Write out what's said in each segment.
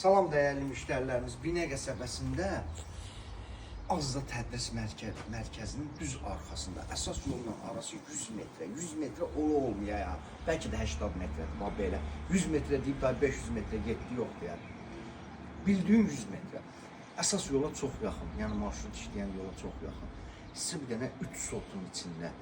Salam dəyərli müştərilərimiz, Binə qəsəbəsində Azza Tədris mərkəzinin düz arxasında əsas yolla arası 100 metrə, 100 metrə olmaya ya. Bəlkə də 80 metrədir, bax belə. 100 metrə deyib da 500 metrə getdi yoxdur yəni. Bildiyin 100 metrə. Əsas yola çox yaxın, yəni marşrut işləyən yola çox yaxın. Sizə bir dənə 3 sotun içində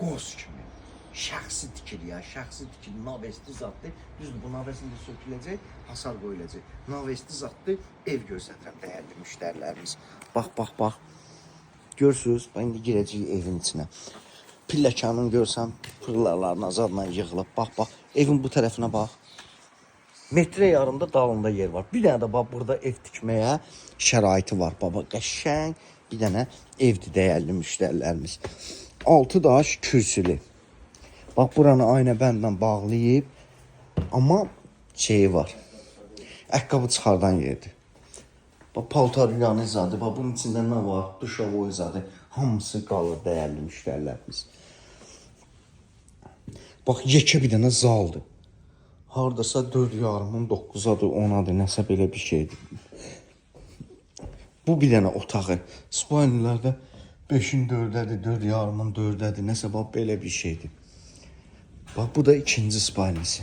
qoz kimi şəxsi tikili ya, şəxsi tikili navesti zaddır. Düzdür, bu navesində söküləcək, hasar qoyulacaq. Navesti zaddır, ev göstərirəm dəyərli müştərilərimiz. Bax. Görürsünüz, indi girəcəyik evin içinə. Pilləkanın görsən, pırlalarına zadla yığılıb. Bax. Evin bu tərəfinə bax. Metrə yarımda dalında yer var. Bir dənə də bax, burada ev tikməyə şəraiti var. Baba, qəşəng bir dənə evdir dəyərli müştərilərimiz. 6 daş kürsülü. Bax, buranı aynə bəndlə bağlayıb, amma şeyi var. Əqqabı çıxardan yerdir. Bax, paltar yanı zadı. Bax, bunun içində nə var? Duşavoy zadı. Hamısı qalır dəyərli müştərilərimiz. Bax, yekə bir dənə zaldır. Hardasa 4,5-ın 9-adır, 10-adır, nəsə belə bir şeydir. Bu bir dənə otağı. Spanilərdə 5-in 4-dədir, 4,5-ın 4-dədir, nəsə bax, belə bir şeydir. Bax, bu da ikinci spalnisi.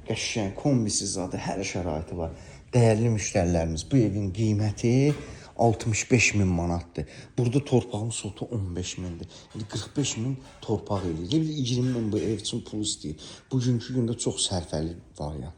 Qəşəng, kombisi zadı, hər şəraiti var. Dəyərli müştərilərimiz, bu evin qiyməti 65.000 manatdır. Burada torpağın sotu 15.000'dir. 45.000 torpaq eləyir. 20.000 bu ev üçün pul istəyir. Bugünkü gündə çox sərfəli var ya.